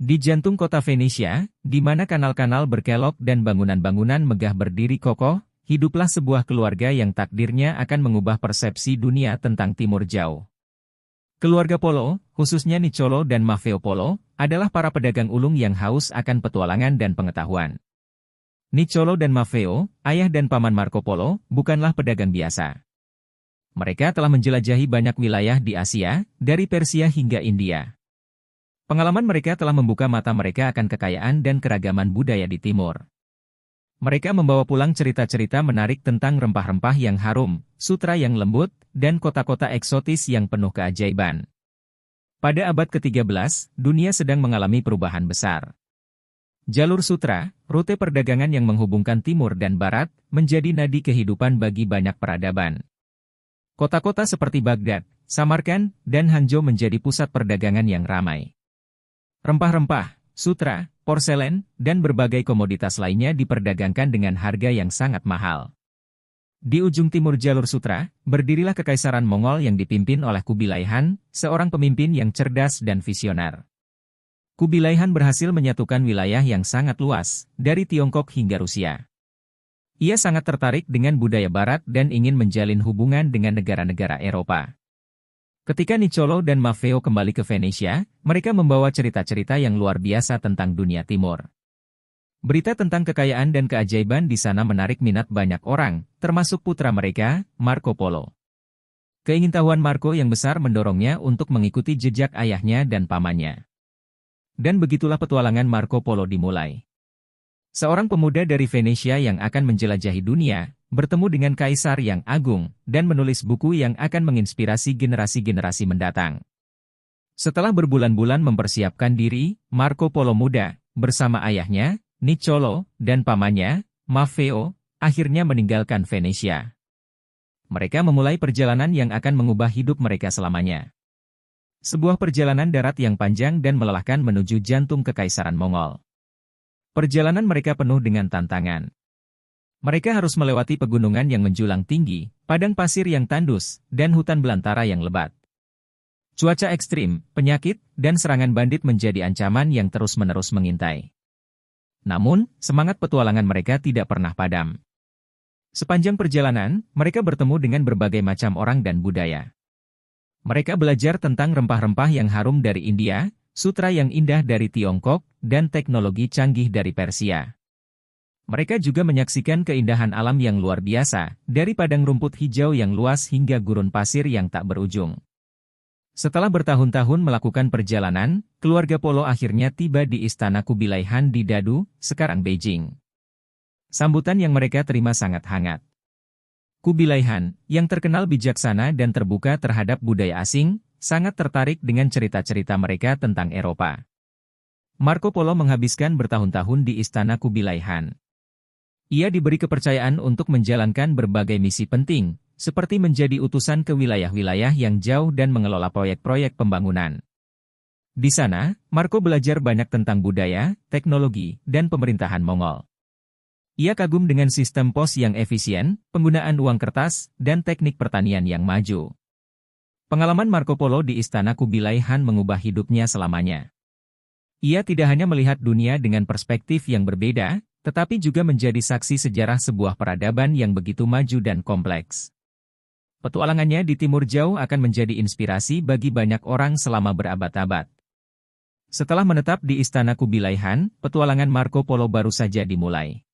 Di jantung kota Venesia, di mana kanal-kanal berkelok dan bangunan-bangunan megah berdiri kokoh, hiduplah sebuah keluarga yang takdirnya akan mengubah persepsi dunia tentang Timur Jauh. Keluarga Polo, khususnya Niccolò dan Maffeo Polo, adalah para pedagang ulung yang haus akan petualangan dan pengetahuan. Niccolò dan Maffeo, ayah dan paman Marco Polo, bukanlah pedagang biasa. Mereka telah menjelajahi banyak wilayah di Asia, dari Persia hingga India. Pengalaman mereka telah membuka mata mereka akan kekayaan dan keragaman budaya di Timur. Mereka membawa pulang cerita-cerita menarik tentang rempah-rempah yang harum, sutra yang lembut, dan kota-kota eksotis yang penuh keajaiban. Pada abad ke-13, dunia sedang mengalami perubahan besar. Jalur sutra, rute perdagangan yang menghubungkan Timur dan Barat, menjadi nadi kehidupan bagi banyak peradaban. Kota-kota seperti Baghdad, Samarkand, dan Hangzhou menjadi pusat perdagangan yang ramai. Rempah-rempah, sutra, porselen, dan berbagai komoditas lainnya diperdagangkan dengan harga yang sangat mahal. Di ujung timur jalur sutra, berdirilah Kekaisaran Mongol yang dipimpin oleh Kubilai Han, seorang pemimpin yang cerdas dan visioner. Kubilai Han berhasil menyatukan wilayah yang sangat luas, dari Tiongkok hingga Rusia. Ia sangat tertarik dengan budaya Barat dan ingin menjalin hubungan dengan negara-negara Eropa. Ketika Niccolò dan Maffeo kembali ke Venesia, mereka membawa cerita-cerita yang luar biasa tentang dunia timur. Berita tentang kekayaan dan keajaiban di sana menarik minat banyak orang, termasuk putra mereka, Marco Polo. Keingintahuan Marco yang besar mendorongnya untuk mengikuti jejak ayahnya dan pamannya. Dan begitulah petualangan Marco Polo dimulai. Seorang pemuda dari Venesia yang akan menjelajahi dunia, bertemu dengan kaisar yang agung, dan menulis buku yang akan menginspirasi generasi-generasi mendatang. Setelah berbulan-bulan mempersiapkan diri, Marco Polo muda, bersama ayahnya, Niccolò, dan pamannya, Maffeo, akhirnya meninggalkan Venesia. Mereka memulai perjalanan yang akan mengubah hidup mereka selamanya. Sebuah perjalanan darat yang panjang dan melelahkan menuju jantung Kekaisaran Mongol. Perjalanan mereka penuh dengan tantangan. Mereka harus melewati pegunungan yang menjulang tinggi, padang pasir yang tandus, dan hutan belantara yang lebat. Cuaca ekstrim, penyakit, dan serangan bandit menjadi ancaman yang terus-menerus mengintai. Namun, semangat petualangan mereka tidak pernah padam. Sepanjang perjalanan, mereka bertemu dengan berbagai macam orang dan budaya. Mereka belajar tentang rempah-rempah yang harum dari India, sutra yang indah dari Tiongkok, dan teknologi canggih dari Persia. Mereka juga menyaksikan keindahan alam yang luar biasa, dari padang rumput hijau yang luas hingga gurun pasir yang tak berujung. Setelah bertahun-tahun melakukan perjalanan, keluarga Polo akhirnya tiba di Istana Kubilai Han di Dadu, sekarang Beijing. Sambutan yang mereka terima sangat hangat. Kubilai Han, yang terkenal bijaksana dan terbuka terhadap budaya asing, sangat tertarik dengan cerita-cerita mereka tentang Eropa. Marco Polo menghabiskan bertahun-tahun di Istana Kubilai Han. Ia diberi kepercayaan untuk menjalankan berbagai misi penting, seperti menjadi utusan ke wilayah-wilayah yang jauh dan mengelola proyek-proyek pembangunan. Di sana, Marco belajar banyak tentang budaya, teknologi, dan pemerintahan Mongol. Ia kagum dengan sistem pos yang efisien, penggunaan uang kertas, dan teknik pertanian yang maju. Pengalaman Marco Polo di Istana Kubilai Han mengubah hidupnya selamanya. Ia tidak hanya melihat dunia dengan perspektif yang berbeda, tetapi juga menjadi saksi sejarah sebuah peradaban yang begitu maju dan kompleks. Petualangannya di Timur Jauh akan menjadi inspirasi bagi banyak orang selama berabad-abad. Setelah menetap di Istana Kubilai Han, petualangan Marco Polo baru saja dimulai.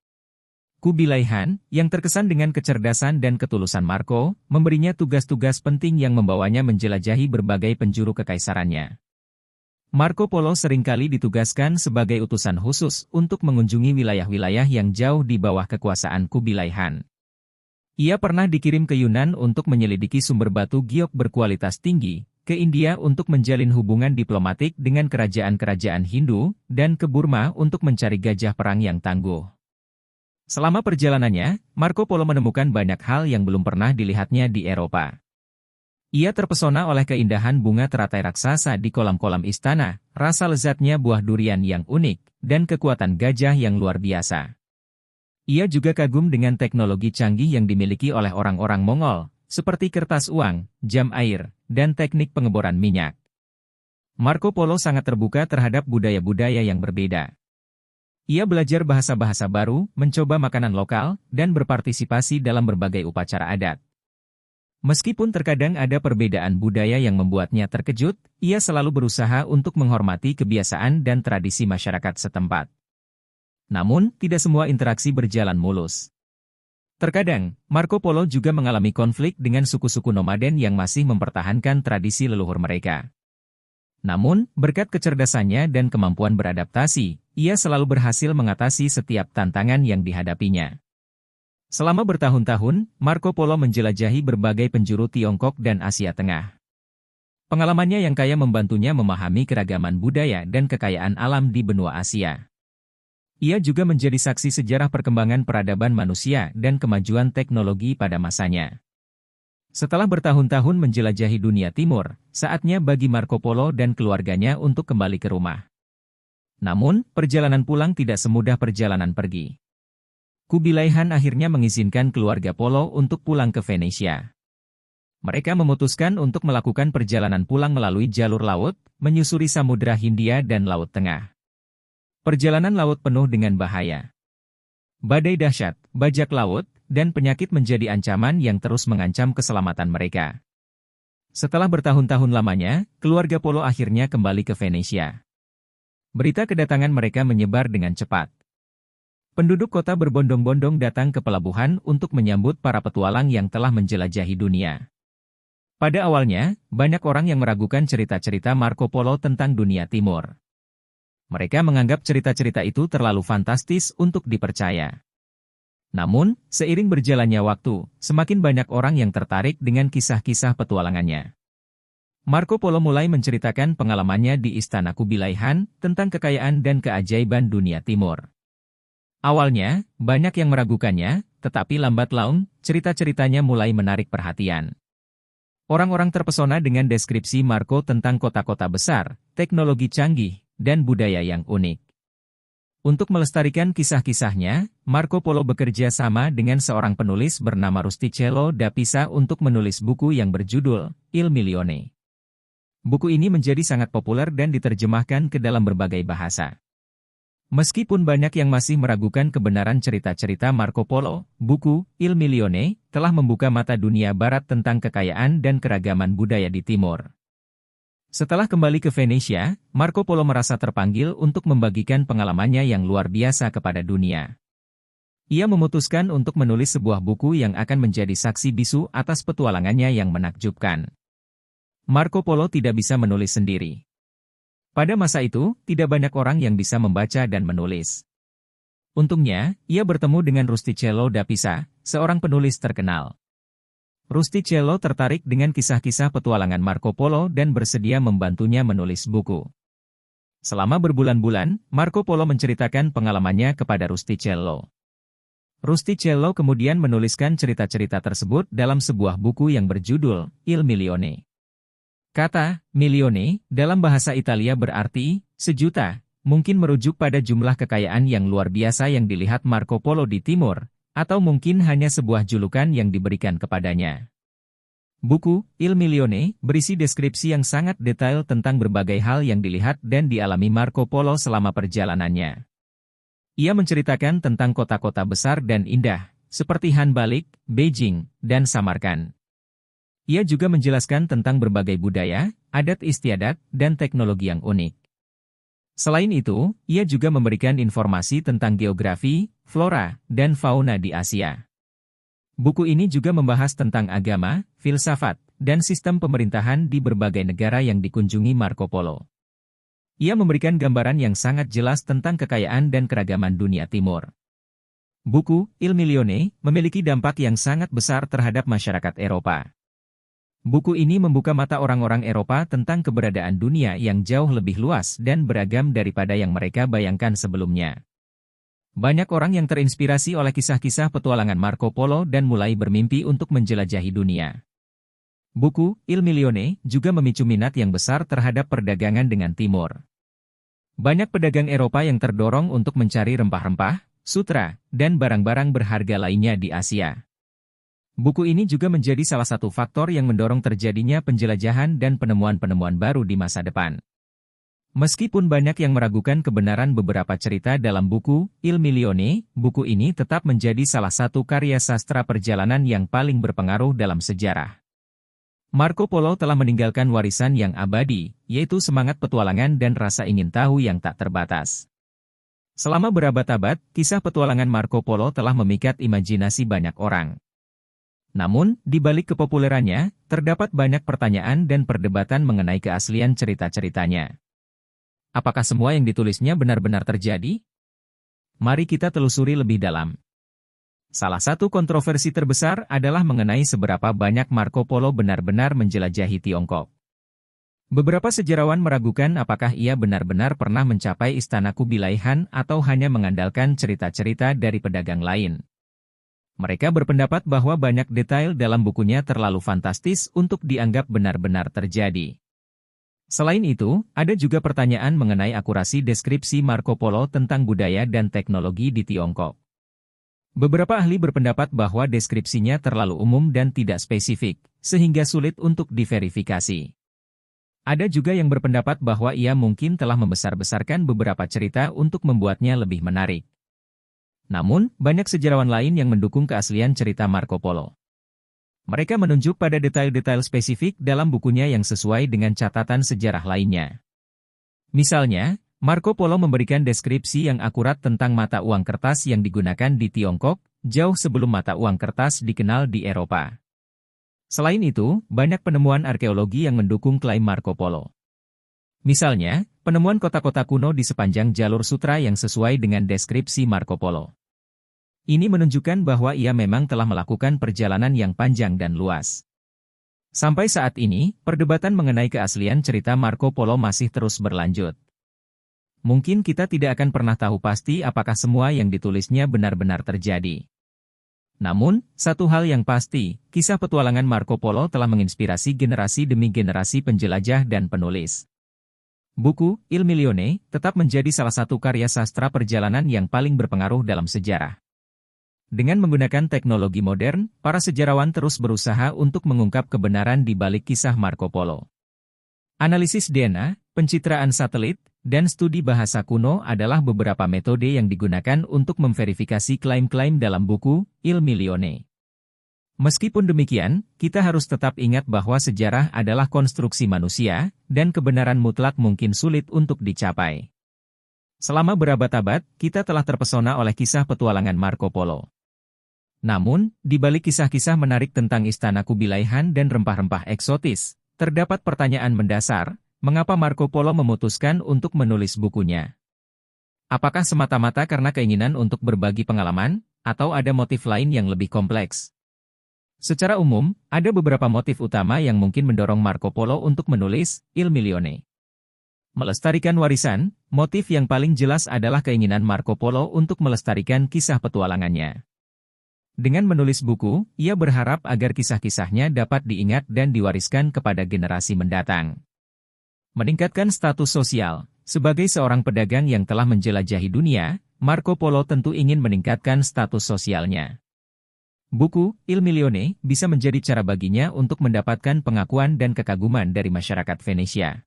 Kubilai Han, yang terkesan dengan kecerdasan dan ketulusan Marco, memberinya tugas-tugas penting yang membawanya menjelajahi berbagai penjuru kekaisarannya. Marco Polo seringkali ditugaskan sebagai utusan khusus untuk mengunjungi wilayah-wilayah yang jauh di bawah kekuasaan Kubilai Han. Ia pernah dikirim ke Yunan untuk menyelidiki sumber batu giok berkualitas tinggi, ke India untuk menjalin hubungan diplomatik dengan kerajaan-kerajaan Hindu, dan ke Burma untuk mencari gajah perang yang tangguh. Selama perjalanannya, Marco Polo menemukan banyak hal yang belum pernah dilihatnya di Eropa. Ia terpesona oleh keindahan bunga teratai raksasa di kolam-kolam istana, rasa lezatnya buah durian yang unik, dan kekuatan gajah yang luar biasa. Ia juga kagum dengan teknologi canggih yang dimiliki oleh orang-orang Mongol, seperti kertas uang, jam air, dan teknik pengeboran minyak. Marco Polo sangat terbuka terhadap budaya-budaya yang berbeda. Ia belajar bahasa-bahasa baru, mencoba makanan lokal, dan berpartisipasi dalam berbagai upacara adat. Meskipun terkadang ada perbedaan budaya yang membuatnya terkejut, ia selalu berusaha untuk menghormati kebiasaan dan tradisi masyarakat setempat. Namun, tidak semua interaksi berjalan mulus. Terkadang, Marco Polo juga mengalami konflik dengan suku-suku nomaden yang masih mempertahankan tradisi leluhur mereka. Namun, berkat kecerdasannya dan kemampuan beradaptasi, ia selalu berhasil mengatasi setiap tantangan yang dihadapinya. Selama bertahun-tahun, Marco Polo menjelajahi berbagai penjuru Tiongkok dan Asia Tengah. Pengalamannya yang kaya membantunya memahami keragaman budaya dan kekayaan alam di benua Asia. Ia juga menjadi saksi sejarah perkembangan peradaban manusia dan kemajuan teknologi pada masanya. Setelah bertahun-tahun menjelajahi dunia timur, saatnya bagi Marco Polo dan keluarganya untuk kembali ke rumah. Namun, perjalanan pulang tidak semudah perjalanan pergi. Kubilai Khan akhirnya mengizinkan keluarga Polo untuk pulang ke Venesia. Mereka memutuskan untuk melakukan perjalanan pulang melalui jalur laut, menyusuri Samudra Hindia dan Laut Tengah. Perjalanan laut penuh dengan bahaya. Badai dahsyat, bajak laut, dan penyakit menjadi ancaman yang terus mengancam keselamatan mereka. Setelah bertahun-tahun lamanya, keluarga Polo akhirnya kembali ke Venesia. Berita kedatangan mereka menyebar dengan cepat. Penduduk kota berbondong-bondong datang ke pelabuhan untuk menyambut para petualang yang telah menjelajahi dunia. Pada awalnya, banyak orang yang meragukan cerita-cerita Marco Polo tentang dunia timur. Mereka menganggap cerita-cerita itu terlalu fantastis untuk dipercaya. Namun, seiring berjalannya waktu, semakin banyak orang yang tertarik dengan kisah-kisah petualangannya. Marco Polo mulai menceritakan pengalamannya di Istana Kubilai Khan tentang kekayaan dan keajaiban dunia timur. Awalnya, banyak yang meragukannya, tetapi lambat laun, cerita-ceritanya mulai menarik perhatian. Orang-orang terpesona dengan deskripsi Marco tentang kota-kota besar, teknologi canggih, dan budaya yang unik. Untuk melestarikan kisah-kisahnya, Marco Polo bekerja sama dengan seorang penulis bernama Rustichello da Pisa untuk menulis buku yang berjudul Il Milione. Buku ini menjadi sangat populer dan diterjemahkan ke dalam berbagai bahasa. Meskipun banyak yang masih meragukan kebenaran cerita-cerita Marco Polo, buku Il Milione telah membuka mata dunia barat tentang kekayaan dan keragaman budaya di timur. Setelah kembali ke Venesia, Marco Polo merasa terpanggil untuk membagikan pengalamannya yang luar biasa kepada dunia. Ia memutuskan untuk menulis sebuah buku yang akan menjadi saksi bisu atas petualangannya yang menakjubkan. Marco Polo tidak bisa menulis sendiri. Pada masa itu, tidak banyak orang yang bisa membaca dan menulis. Untungnya, ia bertemu dengan Rustichello da Pisa, seorang penulis terkenal. Rustichello tertarik dengan kisah-kisah petualangan Marco Polo dan bersedia membantunya menulis buku. Selama berbulan-bulan, Marco Polo menceritakan pengalamannya kepada Rustichello. Rustichello kemudian menuliskan cerita-cerita tersebut dalam sebuah buku yang berjudul Il Milione. Kata milione dalam bahasa Italia berarti sejuta, mungkin merujuk pada jumlah kekayaan yang luar biasa yang dilihat Marco Polo di timur, atau mungkin hanya sebuah julukan yang diberikan kepadanya. Buku Il Milione berisi deskripsi yang sangat detail tentang berbagai hal yang dilihat dan dialami Marco Polo selama perjalanannya. Ia menceritakan tentang kota-kota besar dan indah, seperti Hanbalik, Beijing, dan Samarkand. Ia juga menjelaskan tentang berbagai budaya, adat istiadat, dan teknologi yang unik. Selain itu, ia juga memberikan informasi tentang geografi, flora, dan fauna di Asia. Buku ini juga membahas tentang agama, filsafat, dan sistem pemerintahan di berbagai negara yang dikunjungi Marco Polo. Ia memberikan gambaran yang sangat jelas tentang kekayaan dan keragaman dunia timur. Buku Il Milione memiliki dampak yang sangat besar terhadap masyarakat Eropa. Buku ini membuka mata orang-orang Eropa tentang keberadaan dunia yang jauh lebih luas dan beragam daripada yang mereka bayangkan sebelumnya. Banyak orang yang terinspirasi oleh kisah-kisah petualangan Marco Polo dan mulai bermimpi untuk menjelajahi dunia. Buku Il Milione juga memicu minat yang besar terhadap perdagangan dengan Timur. Banyak pedagang Eropa yang terdorong untuk mencari rempah-rempah, sutra, dan barang-barang berharga lainnya di Asia. Buku ini juga menjadi salah satu faktor yang mendorong terjadinya penjelajahan dan penemuan-penemuan baru di masa depan. Meskipun banyak yang meragukan kebenaran beberapa cerita dalam buku Il Milione, buku ini tetap menjadi salah satu karya sastra perjalanan yang paling berpengaruh dalam sejarah. Marco Polo telah meninggalkan warisan yang abadi, yaitu semangat petualangan dan rasa ingin tahu yang tak terbatas. Selama berabad-abad, kisah petualangan Marco Polo telah memikat imajinasi banyak orang. Namun, di balik kepopulerannya, terdapat banyak pertanyaan dan perdebatan mengenai keaslian cerita-ceritanya. Apakah semua yang ditulisnya benar-benar terjadi? Mari kita telusuri lebih dalam. Salah satu kontroversi terbesar adalah mengenai seberapa banyak Marco Polo benar-benar menjelajahi Tiongkok. Beberapa sejarawan meragukan apakah ia benar-benar pernah mencapai istana Kubilai Han atau hanya mengandalkan cerita-cerita dari pedagang lain. Mereka berpendapat bahwa banyak detail dalam bukunya terlalu fantastis untuk dianggap benar-benar terjadi. Selain itu, ada juga pertanyaan mengenai akurasi deskripsi Marco Polo tentang budaya dan teknologi di Tiongkok. Beberapa ahli berpendapat bahwa deskripsinya terlalu umum dan tidak spesifik, sehingga sulit untuk diverifikasi. Ada juga yang berpendapat bahwa ia mungkin telah membesar-besarkan beberapa cerita untuk membuatnya lebih menarik. Namun, banyak sejarawan lain yang mendukung keaslian cerita Marco Polo. Mereka menunjuk pada detail-detail spesifik dalam bukunya yang sesuai dengan catatan sejarah lainnya. Misalnya, Marco Polo memberikan deskripsi yang akurat tentang mata uang kertas yang digunakan di Tiongkok, jauh sebelum mata uang kertas dikenal di Eropa. Selain itu, banyak penemuan arkeologi yang mendukung klaim Marco Polo. Misalnya, penemuan kota-kota kuno di sepanjang jalur sutra yang sesuai dengan deskripsi Marco Polo. Ini menunjukkan bahwa ia memang telah melakukan perjalanan yang panjang dan luas. Sampai saat ini, perdebatan mengenai keaslian cerita Marco Polo masih terus berlanjut. Mungkin kita tidak akan pernah tahu pasti apakah semua yang ditulisnya benar-benar terjadi. Namun, satu hal yang pasti, kisah petualangan Marco Polo telah menginspirasi generasi demi generasi penjelajah dan penulis. Buku Il Milione tetap menjadi salah satu karya sastra perjalanan yang paling berpengaruh dalam sejarah. Dengan menggunakan teknologi modern, para sejarawan terus berusaha untuk mengungkap kebenaran di balik kisah Marco Polo. Analisis DNA, pencitraan satelit, dan studi bahasa kuno adalah beberapa metode yang digunakan untuk memverifikasi klaim-klaim dalam buku Il Milione. Meskipun demikian, kita harus tetap ingat bahwa sejarah adalah konstruksi manusia, dan kebenaran mutlak mungkin sulit untuk dicapai. Selama berabad-abad, kita telah terpesona oleh kisah petualangan Marco Polo. Namun, di balik kisah-kisah menarik tentang istana Kubilai Han dan rempah-rempah eksotis, terdapat pertanyaan mendasar, mengapa Marco Polo memutuskan untuk menulis bukunya? Apakah semata-mata karena keinginan untuk berbagi pengalaman, atau ada motif lain yang lebih kompleks? Secara umum, ada beberapa motif utama yang mungkin mendorong Marco Polo untuk menulis Il Milione. Melestarikan warisan, motif yang paling jelas adalah keinginan Marco Polo untuk melestarikan kisah petualangannya. Dengan menulis buku, ia berharap agar kisah-kisahnya dapat diingat dan diwariskan kepada generasi mendatang. Meningkatkan status sosial. Sebagai seorang pedagang yang telah menjelajahi dunia, Marco Polo tentu ingin meningkatkan status sosialnya. Buku Il Milione bisa menjadi cara baginya untuk mendapatkan pengakuan dan kekaguman dari masyarakat Venesia.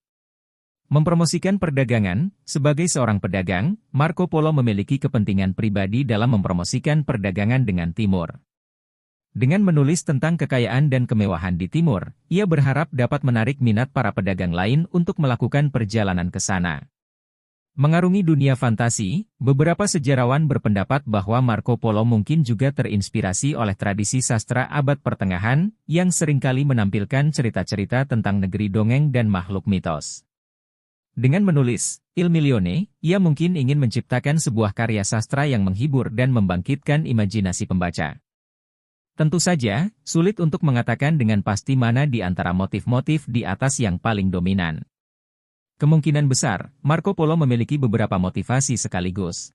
Mempromosikan perdagangan. Sebagai seorang pedagang, Marco Polo memiliki kepentingan pribadi dalam mempromosikan perdagangan dengan Timur. Dengan menulis tentang kekayaan dan kemewahan di Timur, ia berharap dapat menarik minat para pedagang lain untuk melakukan perjalanan ke sana. Mengarungi dunia fantasi, beberapa sejarawan berpendapat bahwa Marco Polo mungkin juga terinspirasi oleh tradisi sastra abad pertengahan, yang seringkali menampilkan cerita-cerita tentang negeri dongeng dan makhluk mitos. Dengan menulis Il Milione, ia mungkin ingin menciptakan sebuah karya sastra yang menghibur dan membangkitkan imajinasi pembaca. Tentu saja, sulit untuk mengatakan dengan pasti mana di antara motif-motif di atas yang paling dominan. Kemungkinan besar, Marco Polo memiliki beberapa motivasi sekaligus.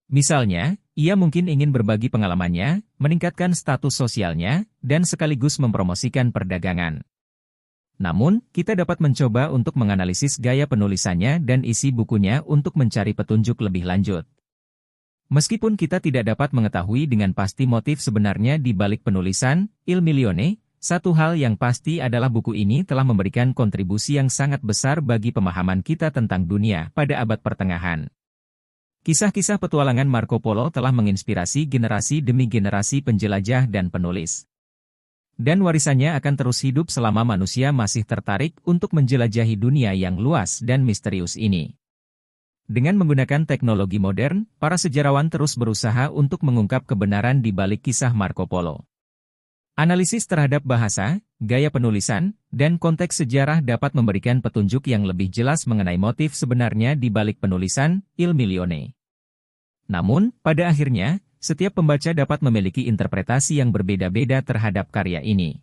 Misalnya, ia mungkin ingin berbagi pengalamannya, meningkatkan status sosialnya, dan sekaligus mempromosikan perdagangan. Namun, kita dapat mencoba untuk menganalisis gaya penulisannya dan isi bukunya untuk mencari petunjuk lebih lanjut. Meskipun kita tidak dapat mengetahui dengan pasti motif sebenarnya di balik penulisan Il Milione, Satu hal yang pasti adalah buku ini telah memberikan kontribusi yang sangat besar bagi pemahaman kita tentang dunia pada abad pertengahan. Kisah-kisah petualangan Marco Polo telah menginspirasi generasi demi generasi penjelajah dan penulis. Dan warisannya akan terus hidup selama manusia masih tertarik untuk menjelajahi dunia yang luas dan misterius ini. Dengan menggunakan teknologi modern, para sejarawan terus berusaha untuk mengungkap kebenaran di balik kisah Marco Polo. Analisis terhadap bahasa, gaya penulisan, dan konteks sejarah dapat memberikan petunjuk yang lebih jelas mengenai motif sebenarnya di balik penulisan Il Milione. Namun, pada akhirnya, setiap pembaca dapat memiliki interpretasi yang berbeda-beda terhadap karya ini.